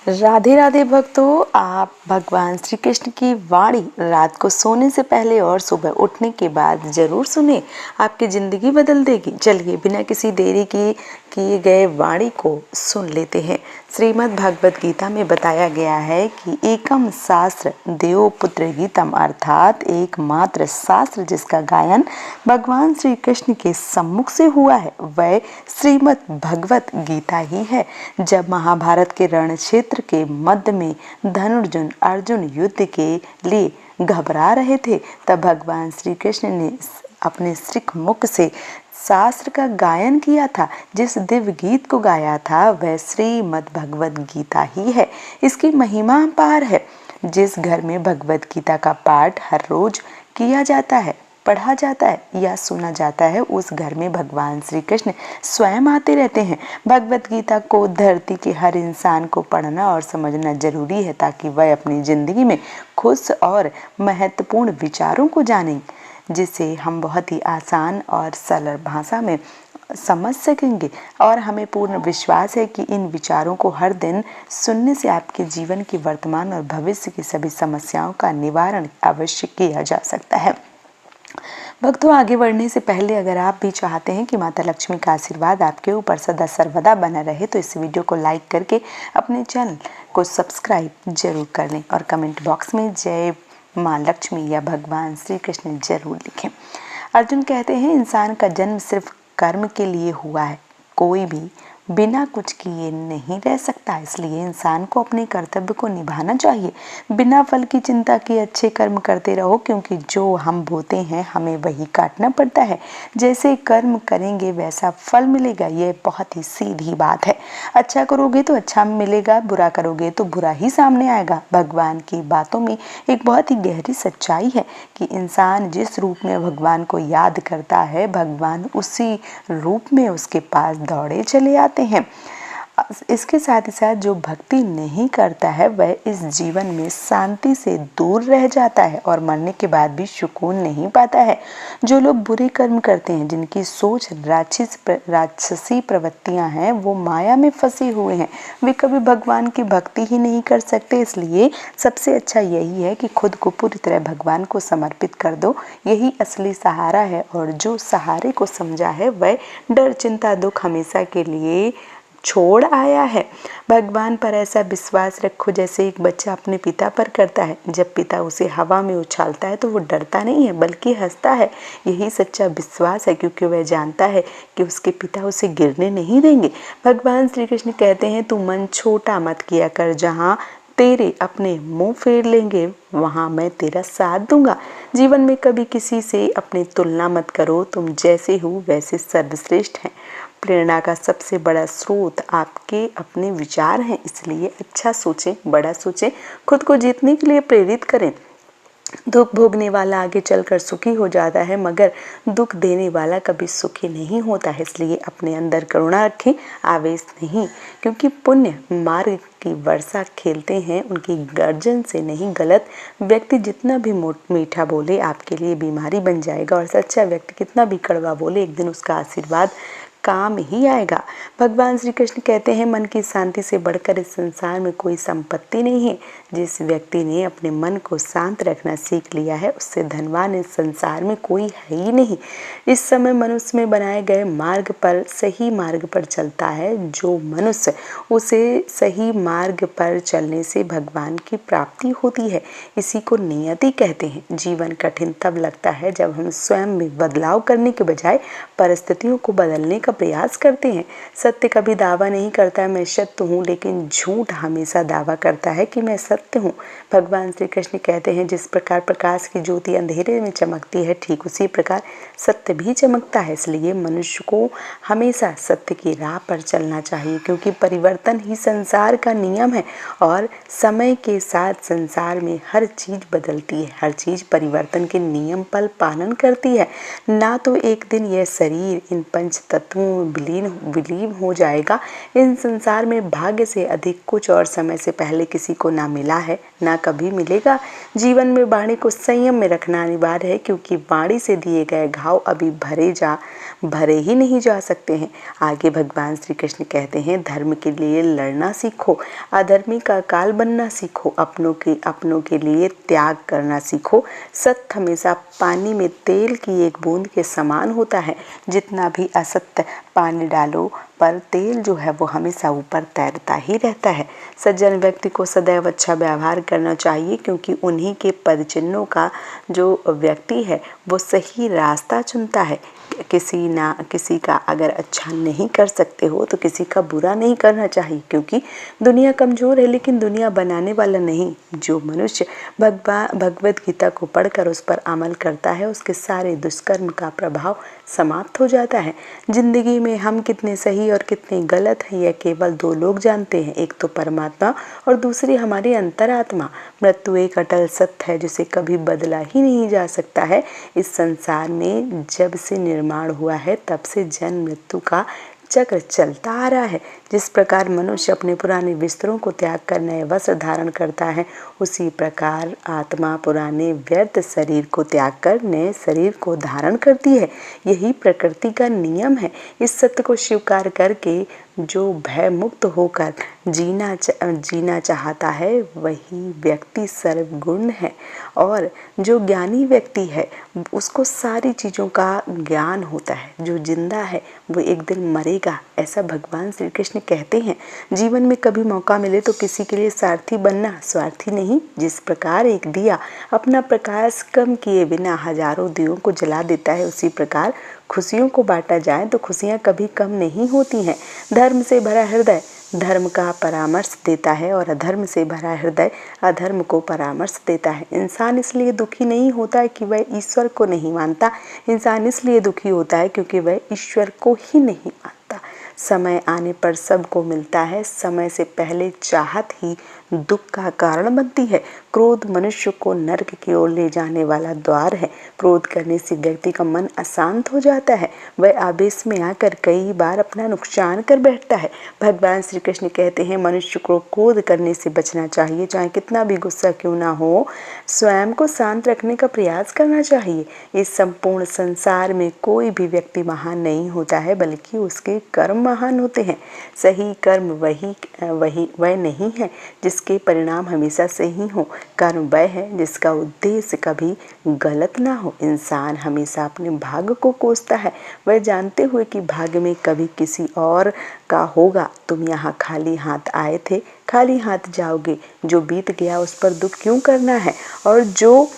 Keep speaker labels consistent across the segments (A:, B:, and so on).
A: राधे राधे भक्तों, आप भगवान श्री कृष्ण की वाणी रात को सोने से पहले और सुबह उठने के बाद जरूर सुने, आपकी जिंदगी बदल देगी। चलिए बिना किसी देरी की किए गए वाणी को सुन लेते हैं। श्रीमद् भगवद गीता में बताया गया है कि एकम शास्त्र देव पुत्र गीतम, अर्थात एकमात्र शास्त्र जिसका गायन भगवान श्री कृष्ण के सम्मुख से हुआ है वह श्रीमद् भगवद गीता ही है। जब महाभारत के रण क्षेत्र के मध्य में धनुर्जुन अर्जुन युद्ध के लिए घबरा रहे थे, तब भगवान श्री कृष्ण ने अपने श्रीक मुख से शास्त्र का गायन किया था। जिस दिव्य गीत को गाया था वह श्रीमद् भगवद गीता ही है। इसकी महिमा अपार है। जिस घर में भगवद गीता का पाठ हर रोज किया जाता है, पढ़ा जाता है या सुना जाता है, उस घर में भगवान श्री कृष्ण स्वयं आते रहते हैं। भगवद गीता को धरती के हर इंसान को पढ़ना और समझना जरूरी है ताकि वह अपनी जिंदगी में खुश और महत्वपूर्ण विचारों को जाने, जिसे हम बहुत ही आसान और सरल भाषा में समझ सकेंगे। और हमें पूर्ण विश्वास है कि इन विचारों को हर दिन सुनने से आपके जीवन की वर्तमान और भविष्य की सभी समस्याओं का निवारण अवश्य किया जा सकता है। भक्तों, आगे बढ़ने से पहले अगर आप भी चाहते हैं कि माता लक्ष्मी का आशीर्वाद आपके ऊपर सदा सर्वदा बना रहे तो इस वीडियो को लाइक करके अपने चैनल को सब्सक्राइब जरूर कर लें और कमेंट बॉक्स में जय माँ लक्ष्मी या भगवान श्री कृष्ण जरूर लिखें। अर्जुन कहते हैं, इंसान का जन्म सिर्फ कर्म के लिए हुआ है। कोई भी बिना कुछ किए नहीं रह सकता, इसलिए इंसान को अपने कर्तव्य को निभाना चाहिए। बिना फल की चिंता किए अच्छे कर्म करते रहो, क्योंकि जो हम बोते हैं हमें वही काटना पड़ता है। जैसे कर्म करेंगे वैसा फल मिलेगा, यह बहुत ही सीधी बात है। अच्छा करोगे तो अच्छा मिलेगा, बुरा करोगे तो बुरा ही सामने आएगा। भगवान की बातों में एक बहुत ही गहरी सच्चाई है कि इंसान जिस रूप में भगवान को याद करता है, भगवान उसी रूप में उसके पास दौड़े चले आते हैं। इसके साथ ही साथ जो भक्ति नहीं करता है वह इस जीवन में शांति से दूर रह जाता है और मरने के बाद भी सुकून नहीं पाता है। जो लोग बुरे कर्म करते हैं, जिनकी सोच राक्षसी प्रवृत्तियां हैं, वो माया में फंसे हुए हैं। वे कभी भगवान की भक्ति ही नहीं कर सकते। इसलिए सबसे अच्छा यही है कि खुद को पूरी तरह भगवान को समर्पित कर दो। यही असली सहारा है, और जो सहारे को समझा है वह डर चिंता दुख हमेशा के लिए छोड़ आया है। भगवान पर ऐसा विश्वास रखो जैसे एक बच्चा अपने पिता पर करता है। जब पिता उसे हवा में उछालता है तो वो डरता नहीं है बल्कि हंसता है। यही सच्चा विश्वास है, क्योंकि वह जानता है कि उसके पिता उसे गिरने नहीं देंगे। भगवान श्री कृष्ण कहते हैं, तू मन छोटा मत किया कर, जहाँ तेरे अपने मुंह फेर लेंगे वहां मैं तेरा साथ दूंगा। जीवन में कभी किसी से अपनी तुलना मत करो, तुम जैसे हो वैसे सर्वश्रेष्ठ हैं। प्रेरणा का सबसे बड़ा स्रोत आपके अपने विचार हैं, इसलिए अच्छा सोचें, बड़ा सोचें, खुद को जीतने के लिए प्रेरित करें। दुख भोगने वाला आगे चलकर सुखी हो जाता है, मगर दुख देने वाला कभी सुखी नहीं होता है। इसलिए अपने अंदर करुणा रखें, आवेश नहीं, क्योंकि पुण्य मार्ग की वर्षा खेलते हैं उनकी गर्जन से नहीं। गलत व्यक्ति जितना भी मीठा बोले आपके लिए बीमारी बन जाएगा, और सच्चा व्यक्ति कितना भी कड़वा बोले एक दिन उसका आशीर्वाद काम ही आएगा। भगवान श्री कृष्ण कहते हैं, मन की शांति से बढ़कर इस संसार में कोई संपत्ति नहीं है। जिस व्यक्ति ने अपने मन को शांत रखना सीख लिया है, उससे धनवान इस संसार में कोई है ही नहीं। इस समय मनुष्य में बनाए गए मार्ग पर, सही मार्ग पर चलता है जो मनुष्य, उसे सही मार्ग पर चलने से भगवान की प्राप्ति होती है। इसी को नियति कहते हैं। जीवन कठिन तब लगता है जब हम स्वयं में बदलाव करने के बजाय परिस्थितियों को बदलने का प्रयास करते हैं। सत्य कभी दावा नहीं करता मैं सत्य हूँ, लेकिन झूठ हमेशा दावा करता है कि मैं सत्य हूँ। भगवान श्री कृष्ण कहते हैं, जिस प्रकार प्रकाश की ज्योति अंधेरे में चमकती है, ठीक उसी प्रकार सत्य भी चमकता है। इसलिए मनुष्य को हमेशा सत्य की राह पर चलना चाहिए, क्योंकि परिवर्तन ही संसार का नियम है और समय के साथ संसार में हर चीज बदलती है। हर चीज परिवर्तन के नियम पर पालन करती है। ना तो एक दिन यह शरीर इन पंच तत्वों विलीन हो जाएगा। इन संसार में भाग्य से अधिक कुछ और समय से पहले किसी को ना मिला है, ना कभी मिलेगा। जीवन में वाणी को संयम में रखना अनिवार्य है, क्योंकि वाणी से दिए गए घाव अभी भरे ही नहीं जा सकते हैं। आगे भगवान श्री कृष्ण कहते हैं, धर्म के लिए लड़ना सीखो, अधर्मी का काल बनना सीखो, अपनों के लिए त्याग करना सीखो। सत्य हमेशा पानी में तेल की एक बूंद के समान होता है। जितना भी असत्य पानी डालो पर तेल जो है वो हमेशा ऊपर तैरता ही रहता है। सज्जन व्यक्ति को सदैव अच्छा व्यवहार करना चाहिए, क्योंकि उन्हीं के पदचिन्हों का जो व्यक्ति है वो सही रास्ता चुनता है। किसी का अगर अच्छा नहीं कर सकते हो तो किसी का बुरा नहीं करना चाहिए, क्योंकि दुनिया कमज़ोर है लेकिन दुनिया बनाने वाला नहीं। जो मनुष्य भगवद गीता को पढ़कर उस पर अमल करता है, उसके सारे दुष्कर्म का प्रभाव समाप्त हो जाता है। जिंदगी में हम कितने सही और कितने गलत हैं, यह केवल दो लोग जानते हैं, एक तो परमात्मा और दूसरी हमारी अंतरात्मा। मृत्यु एक अटल सत्य है जिसे कभी बदला ही नहीं जा सकता है। इस संसार में जब से निर्माण हुआ है तब से जन्म मृत्यु का चक्र चलता आ रहा है। जिस प्रकार मनुष्य अपने पुराने बिस्तरों को त्याग कर नए वस्त्र धारण करता है, उसी प्रकार आत्मा पुराने व्यर्थ शरीर को त्याग कर नए शरीर को धारण करती है। यही प्रकृति का नियम है। इस सत्य को स्वीकार करके जो भय मुक्त होकर जीना चाहता है वही व्यक्ति सर्वगुण है। और जो ज्ञानी व्यक्ति है उसको सारी चीज़ों का ज्ञान होता है। जो जिंदा है वो एक दिन मरेगा, ऐसा भगवान श्री कृष्ण कहते हैं। जीवन में कभी मौका मिले तो किसी के लिए सारथी बनना, स्वार्थी नहीं। जिस प्रकार एक दिया अपना प्रकाश कम किए बिना हजारों दियों को जला देता है, उसी प्रकार खुशियों को बांटा जाए तो खुशियाँ कभी कम नहीं होती हैं। धर्म से भरा हृदय धर्म का परामर्श देता है और अधर्म से भरा हृदय अधर्म को परामर्श देता है। इंसान इसलिए दुखी नहीं होता है कि वह ईश्वर को नहीं मानता, इंसान इसलिए दुखी होता है क्योंकि वह ईश्वर को ही नहीं मानता। समय आने पर सबको मिलता है, समय से पहले चाहत ही दुख का कारण बनती है। क्रोध मनुष्य को नरक की ओर ले जाने वाला द्वार है। क्रोध करने से व्यक्ति का मन अशांत हो जाता है, वह आवेश में आकर कई बार अपना नुकसान कर बैठता है। भगवान श्री कृष्ण कहते हैं, मनुष्य को क्रोध करने से बचना चाहिए, चाहे कितना भी गुस्सा क्यों ना हो, स्वयं को शांत रखने का प्रयास करना चाहिए। इस संपूर्ण संसार में कोई भी व्यक्ति महान नहीं होता है, बल्कि उसके कर्म महान होते हैं। सही कर्म वह नहीं है जिसके परिणाम हमेशा सही हो, कर्म वह है जिसका उद्देश्य कभी गलत ना हो। इंसान हमेशा अपने भाग्य को कोसता है, वह जानते हुए कि भाग्य में कभी किसी और का होगा। तुम यहाँ खाली हाथ आए थे, खाली हाथ जाओगे। जो बीत गया उस पर दुख क्यों करना है, और जो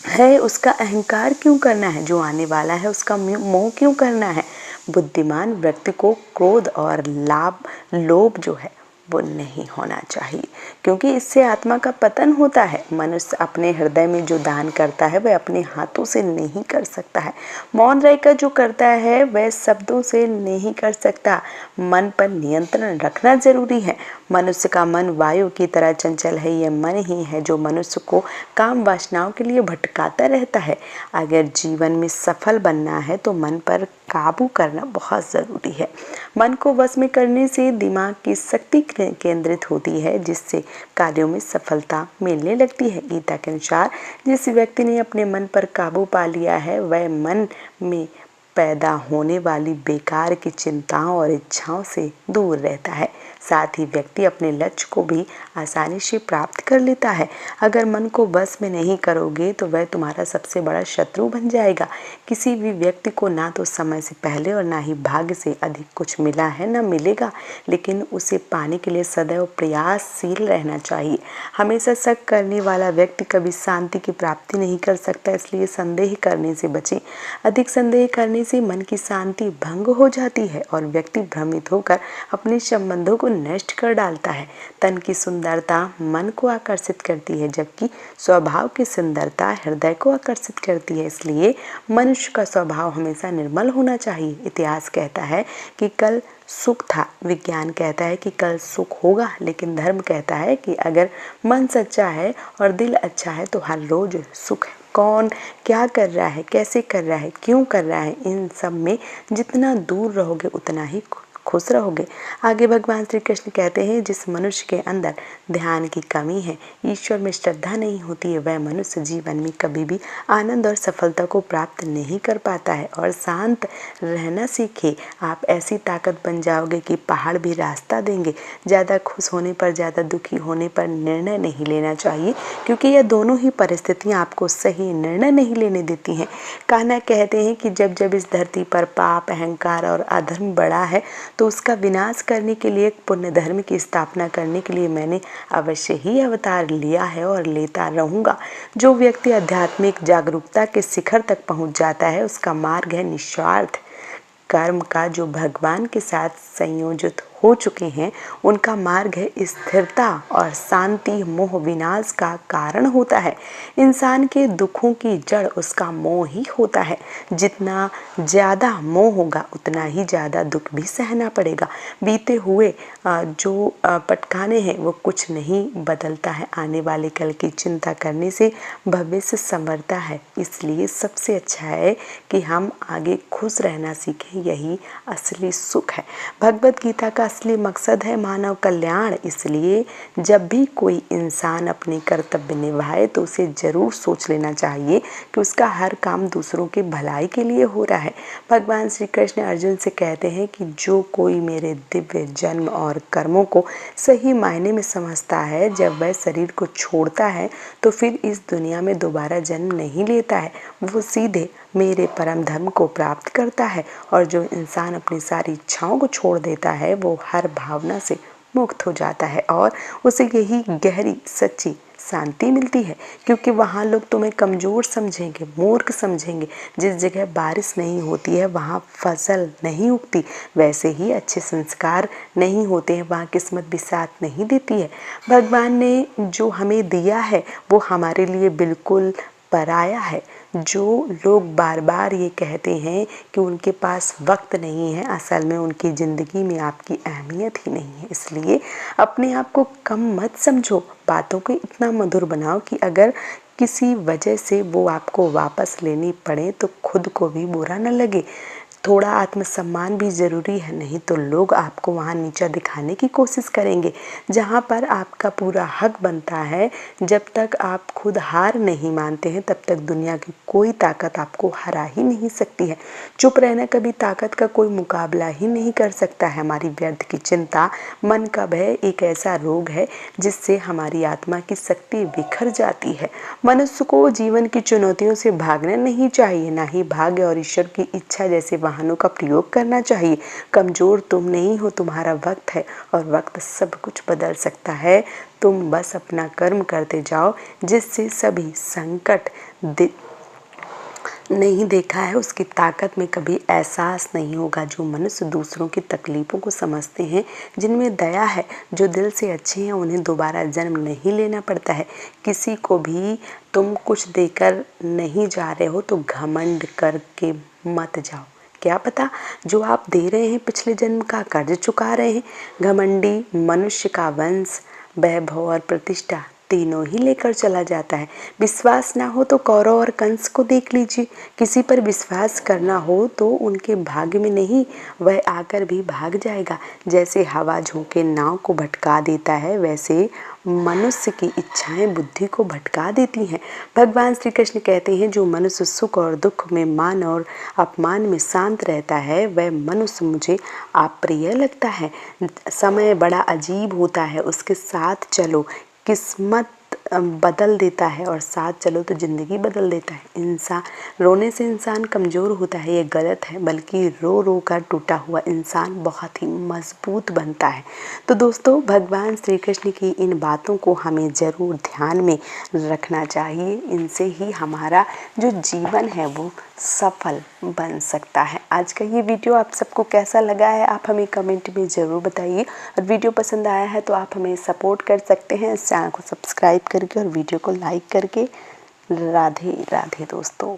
A: है उसका अहंकार क्यों करना है, जो आने वाला है उसका मोह क्यों करना है। बुद्धिमान व्यक्ति को क्रोध और लोभ जो है वो नहीं होना चाहिए, क्योंकि इससे आत्मा का पतन होता है। मनुष्य अपने हृदय में जो दान करता है वह अपने हाथों से नहीं कर सकता है। मौन रहकर जो करता है वह शब्दों से नहीं कर सकता। मन पर नियंत्रण रखना जरूरी है। मनुष्य का मन वायु की तरह चंचल है। यह मन ही है जो मनुष्य को काम वासनाओं के लिए भटकाता रहता है। अगर जीवन में सफल बनना है तो मन पर काबू करना बहुत ज़रूरी है। मन को वश में करने से दिमाग की शक्ति केंद्रित होती है, जिससे कार्यों में सफलता मिलने लगती है। गीता के अनुसार जिस व्यक्ति ने अपने मन पर काबू पा लिया है वह मन में पैदा होने वाली बेकार की चिंताओं और इच्छाओं से दूर रहता है। साथ ही व्यक्ति अपने लक्ष्य को भी आसानी से प्राप्त कर लेता है। अगर मन को बस में नहीं करोगे तो वह तुम्हारा सबसे बड़ा शत्रु बन जाएगा। किसी भी व्यक्ति को ना तो समय से पहले और ना ही भाग्य से अधिक कुछ मिला है, ना मिलेगा, लेकिन उसे पाने के लिए सदैव प्रयासशील रहना चाहिए। हमेशा शक करने वाला व्यक्ति कभी शांति की प्राप्ति नहीं कर सकता, इसलिए संदेह करने से बचें। अधिक संदेह करने से मन की शांति भंग हो जाती है और व्यक्ति भ्रमित होकर अपने संबंधों को नष्ट कर डालता है। तन की सुंदरता मन को आकर्षित करती है, जबकि स्वभाव की सुंदरता हृदय को आकर्षित करती है। इसलिए मनुष्य का स्वभाव हमेशा निर्मल होना चाहिए। इतिहास कहता है कि कल सुख था, विज्ञान कहता है कि कल सुख होगा, लेकिन धर्म कहता है कि अगर मन सच्चा है और दिल अच्छा है तो हर रोज सुख है। कौन क्या कर रहा है, कैसे कर रहा है, क्यों कर रहा है, इन सब में जितना दूर रहोगे उतना ही खुश रहोगे। आगे भगवान श्री कृष्ण कहते हैं, जिस मनुष्य के अंदर ध्यान की कमी है, ईश्वर में श्रद्धा नहीं होती है, वह मनुष्य जीवन में कभी भी आनंद और सफलता को प्राप्त नहीं कर पाता है। और शांत रहना सीखे, आप ऐसी ताकत बन जाओगे कि पहाड़ भी रास्ता देंगे। ज़्यादा खुश होने पर, ज़्यादा दुखी होने पर निर्णय नहीं लेना चाहिए, क्योंकि यह दोनों ही परिस्थितियाँ आपको सही निर्णय नहीं लेने देती हैं। कान्हा कहते हैं कि जब जब इस धरती पर पाप, अहंकार और अधर्म बढ़ा है, तो उसका विनाश करने के लिए, पुण्य धर्म की स्थापना करने के लिए मैंने अवश्य ही अवतार लिया है और लेता रहूँगा। जो व्यक्ति आध्यात्मिक जागरूकता के शिखर तक पहुँच जाता है, उसका मार्ग है निस्वार्थ कर्म का। जो भगवान के साथ संयोजित हो चुके हैं, उनका मार्ग है स्थिरता और शांति। मोह विनाश का कारण होता है। इंसान के दुखों की जड़ उसका मोह ही होता है। जितना ज़्यादा मोह होगा उतना ही ज़्यादा दुख भी सहना पड़ेगा। बीते हुए जो पटखाने हैं वो कुछ नहीं बदलता है। आने वाले कल की चिंता करने से भविष्य संवरता है। इसलिए सबसे अच्छा है कि हम आगे खुश रहना सीखें, यही असली सुख है। भगवत गीता का असली मकसद है मानव कल्याण। इसलिए जब भी कोई इंसान अपने कर्तव्य निभाए तो उसे जरूर सोच लेना चाहिए कि उसका हर काम दूसरों की भलाई के लिए हो रहा है। भगवान श्री कृष्ण अर्जुन से कहते हैं कि जो कोई मेरे दिव्य जन्म और कर्मों को सही मायने में समझता है, जब वह शरीर को छोड़ता है तो फिर इस दुनिया में दोबारा जन्म नहीं लेता है, वो सीधे मेरे परम धर्म को प्राप्त करता है। और जो इंसान अपनी सारी इच्छाओं को छोड़ देता है, वो हर भावना से मुक्त हो जाता है और उसे यही गहरी सच्ची शांति मिलती है। क्योंकि वहाँ लोग तुम्हें कमज़ोर समझेंगे, मूर्ख समझेंगे। जिस जगह बारिश नहीं होती है वहाँ फसल नहीं उगती। वैसे ही अच्छे संस्कार नहीं होते हैं, वहाँ किस्मत भी साथ नहीं देती है। भगवान ने जो हमें दिया है वो हमारे लिए बिल्कुल पराया है। जो लोग बार बार ये कहते हैं कि उनके पास वक्त नहीं है, असल में उनकी ज़िंदगी में आपकी अहमियत ही नहीं है। इसलिए अपने आप को कम मत समझो, बातों को इतना मधुर बनाओ कि अगर किसी वजह से वो आपको वापस लेनी पड़े तो खुद को भी बुरा न लगे। थोड़ा आत्मसम्मान भी ज़रूरी है, नहीं तो लोग आपको वहाँ नीचा दिखाने की कोशिश करेंगे, जहाँ पर आपका पूरा हक बनता है। जब तक आप खुद हार नहीं मानते हैं तब तक दुनिया की कोई ताकत आपको हरा ही नहीं सकती है। चुप रहना कभी ताकत का कोई मुकाबला ही नहीं कर सकता है। हमारी व्यर्थ की चिंता, मन का भय एक ऐसा रोग है जिससे हमारी आत्मा की शक्ति बिखर जाती है। मनुष्य को जीवन की चुनौतियों से भागना नहीं चाहिए, ना ही भाग्य और ईश्वर की इच्छा जैसे वाहनों का प्रयोग करना चाहिए। कमज़ोर तुम नहीं हो, तुम्हारा वक्त है और वक्त सब कुछ बदल सकता है। तुम बस अपना कर्म करते जाओ, जिससे सभी संकट नहीं देखा है उसकी ताकत में कभी एहसास नहीं होगा। जो मनुष्य दूसरों की तकलीफ़ों को समझते हैं, जिनमें दया है, जो दिल से अच्छे हैं, उन्हें दोबारा जन्म नहीं लेना पड़ता है। किसी को भी तुम कुछ देकर नहीं जा रहे हो तो घमंड करके मत जाओ। क्या पता जो आप दे रहे हैं पिछले जन्म का कर्ज चुका रहे हैं। घमंडी मनुष्य का वंश, वैभव और प्रतिष्ठा तीनों ही लेकर चला जाता है। विश्वास ना हो तो कौरव और कंस को देख लीजिए। किसी पर विश्वास करना हो तो उनके भाग्य में नहीं, वह आकर भी भाग जाएगा। जैसे हवा झोंके नाव को भटका देता है, वैसे मनुष्य की इच्छाएं बुद्धि को भटका देती हैं। भगवान श्री कृष्ण कहते हैं, जो मनुष्य सुख और दुख में, मान और अपमान में शांत रहता है, वह मनुष्य मुझे अप्रिय लगता है। समय बड़ा अजीब होता है, उसके साथ चलो किस्मत बदल देता है और साथ चलो तो ज़िंदगी बदल देता है। इंसान रोने से इंसान कमज़ोर होता है, ये गलत है, बल्कि रो रो कर टूटा हुआ इंसान बहुत ही मजबूत बनता है। तो दोस्तों, भगवान श्री कृष्ण की इन बातों को हमें ज़रूर ध्यान में रखना चाहिए। इनसे ही हमारा जो जीवन है वो सफल बन सकता है। आज का ये वीडियो आप सबको कैसा लगा है, आप हमें कमेंट में ज़रूर बताइए। और वीडियो पसंद आया है तो आप हमें सपोर्ट कर सकते हैं इस चैनल को सब्सक्राइब करके और वीडियो को लाइक करके। राधे राधे दोस्तों।